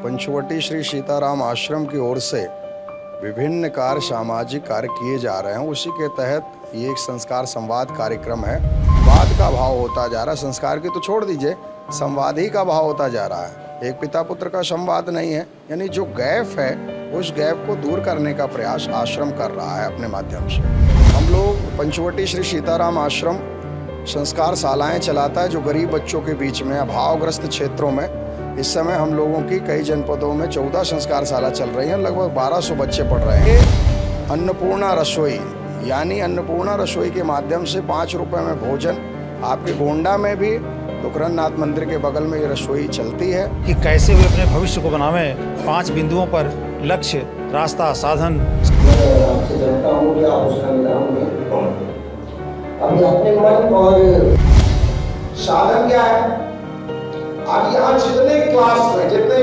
पंचवटी श्री सीताराम आश्रम की ओर से विभिन्न कार्य सामाजिक कार्य किए जा रहे हैं। उसी के तहत ये एक संस्कार संवाद कार्यक्रम है। वाद का भाव होता जा रहा है, संस्कार की तो छोड़ दीजिए, संवाद ही का भाव होता जा रहा है। एक पिता पुत्र का संवाद नहीं है, यानी जो गैप है उस गैप को दूर करने का प्रयास आश्रम कर रहा है अपने माध्यम से। हम लोग पंचवटी श्री सीताराम आश्रम संस्कार शालाएं चलाता है जो गरीब बच्चों के बीच में अभावग्रस्त क्षेत्रों में। इस समय हम लोगों की कई जनपदों में 14 संस्कार शाला चल रही हैं, लगभग 1200 बच्चे पढ़ रहे हैं। अन्नपूर्णा रसोई यानी अन्नपूर्णा रसोई के माध्यम से 5 रुपए में भोजन। आपके गोंडा में भी दुखरननाथ मंदिर के बगल में ये रसोई चलती है कि कैसे वे अपने भविष्य को बनावें। 5 बिंदुओं पर लक्ष्य, रास्ता, साधन। अभी अपने मन और साधन क्या है? अब यहाँ जितने क्लास में जितने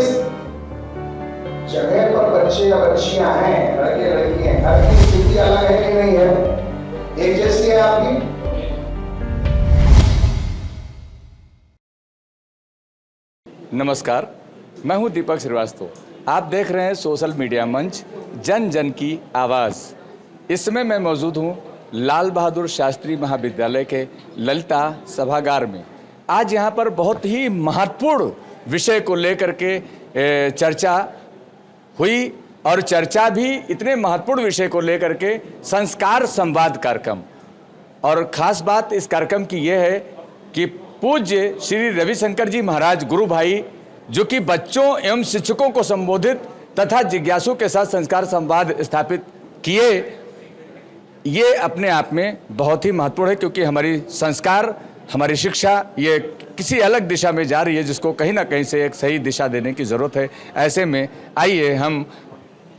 जगह पर बच्चे या बच्चियां हैं, लड़के लड़कियां, हर की स्थिति अलग है कि नहीं है? एक जैसी है आपकी? नमस्कार, मैं हूं दीपक श्रीवास्तव। आप देख रहे हैं सोशल मीडिया मंच जन जन की आवाज़। इस समय मैं मौजूद हूं लाल बहादुर शास्त्री महाविद्यालय के ललिता सभागार में। आज यहाँ पर बहुत ही महत्वपूर्ण विषय को लेकर के चर्चा हुई, और चर्चा भी इतने महत्वपूर्ण विषय को लेकर के संस्कार संवाद कार्यक्रम। और ख़ास बात इस कार्यक्रम की यह है कि पूज्य श्री रविशंकर जी महाराज गुरु भाई, जो कि बच्चों एवं शिक्षकों को संबोधित तथा जिज्ञासु के साथ संस्कार संवाद स्थापित किए, ये अपने आप में बहुत ही महत्वपूर्ण है, क्योंकि हमारी संस्कार, हमारी शिक्षा ये किसी अलग दिशा में जा रही है, जिसको कहीं ना कहीं से एक सही दिशा देने की ज़रूरत है। ऐसे में आइए हम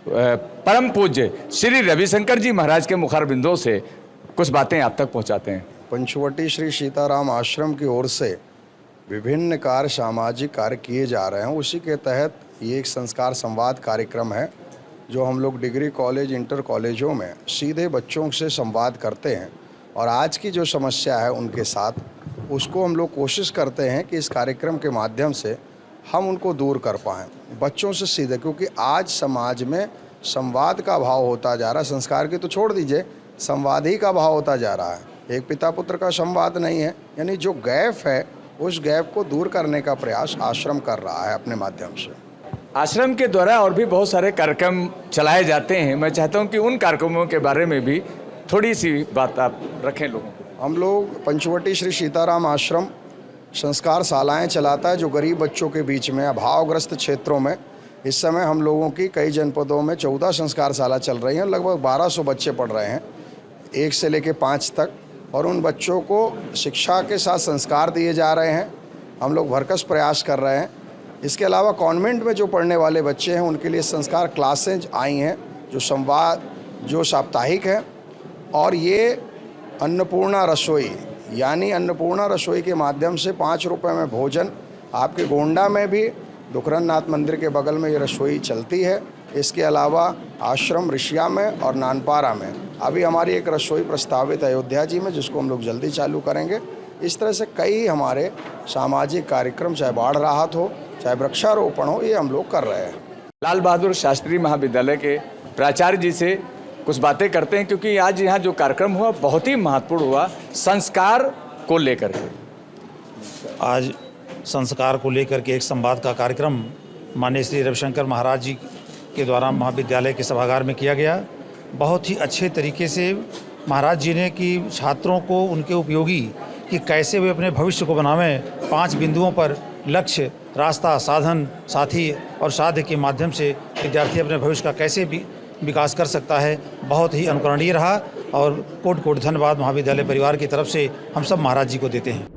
परम पूज्य श्री रविशंकर जी महाराज के मुखारबिंदों से कुछ बातें आप तक पहुंचाते हैं। पंचवटी श्री सीताराम आश्रम की ओर से विभिन्न कार्य सामाजिक कार्य किए जा रहे हैं। उसी के तहत ये एक संस्कार संवाद कार्यक्रम है जो हम लोग डिग्री कॉलेज, इंटर कॉलेजों में सीधे बच्चों से संवाद करते हैं, और आज की जो समस्या है उनके साथ, उसको हम लोग कोशिश करते हैं कि इस कार्यक्रम के माध्यम से हम उनको दूर कर पाएँ बच्चों से सीधे। क्योंकि आज समाज में संवाद का भाव होता जा रहा है, संस्कार की तो छोड़ दीजिए, संवाद ही का भाव होता जा रहा है। एक पिता पुत्र का संवाद नहीं है, यानी जो गैप है उस गैप को दूर करने का प्रयास आश्रम कर रहा है अपने माध्यम से। आश्रम के द्वारा और भी बहुत सारे कार्यक्रम चलाए जाते हैं। मैं चाहता हूं कि उन कार्यक्रमों के बारे में भी थोड़ी सी बात आप रखें लोगों को। हम लोग पंचवटी श्री सीताराम आश्रम संस्कार शालाएं चलाता है जो गरीब बच्चों के बीच में अभावग्रस्त क्षेत्रों में। इस समय हम लोगों की कई जनपदों में 14 संस्कार शाला चल रही हैं, लगभग 1200 बच्चे पढ़ रहे हैं, 1 से लेकर 5 तक। और उन बच्चों को शिक्षा के साथ संस्कार दिए जा रहे हैं। हम लोग भरकस प्रयास कर रहे हैं। इसके अलावा कॉन्वेंट में जो पढ़ने वाले बच्चे हैं उनके लिए संस्कार क्लासेज आई हैं जो संवाद, जो साप्ताहिक है। और ये अन्नपूर्णा रसोई यानी अन्नपूर्णा रसोई के माध्यम से 5 रुपए में भोजन। आपके गोंडा में भी दुखरननाथ मंदिर के बगल में ये रसोई चलती है। इसके अलावा आश्रम ऋषिया में और नानपारा में अभी हमारी एक रसोई प्रस्तावित अयोध्या जी में, जिसको हम लोग जल्दी चालू करेंगे। इस तरह से कई हमारे सामाजिक कार्यक्रम, चाहे बाढ़ राहत हो, चाहे वृक्षारोपण हो, ये हम लोग कर रहे हैं। लाल बहादुर शास्त्री महाविद्यालय के प्राचार्य जी से कुछ बातें करते हैं, क्योंकि आज यहाँ जो कार्यक्रम हुआ बहुत ही महत्वपूर्ण हुआ संस्कार को लेकर के। आज संस्कार को लेकर के एक संवाद का कार्यक्रम माननीय श्री रविशंकर महाराज जी के द्वारा महाविद्यालय के सभागार में किया गया। बहुत ही अच्छे तरीके से महाराज जी ने कि छात्रों को उनके उपयोगी कि कैसे वे अपने भविष्य को बनावें। 5 बिंदुओं पर लक्ष्य, रास्ता, साधन, साथी और साध्य के माध्यम से विद्यार्थी अपने भविष्य का कैसे भी विकास कर सकता है, बहुत ही अनुकरणीय रहा। और कोटि कोटि धन्यवाद महाविद्यालय परिवार की तरफ से हम सब महाराज जी को देते हैं।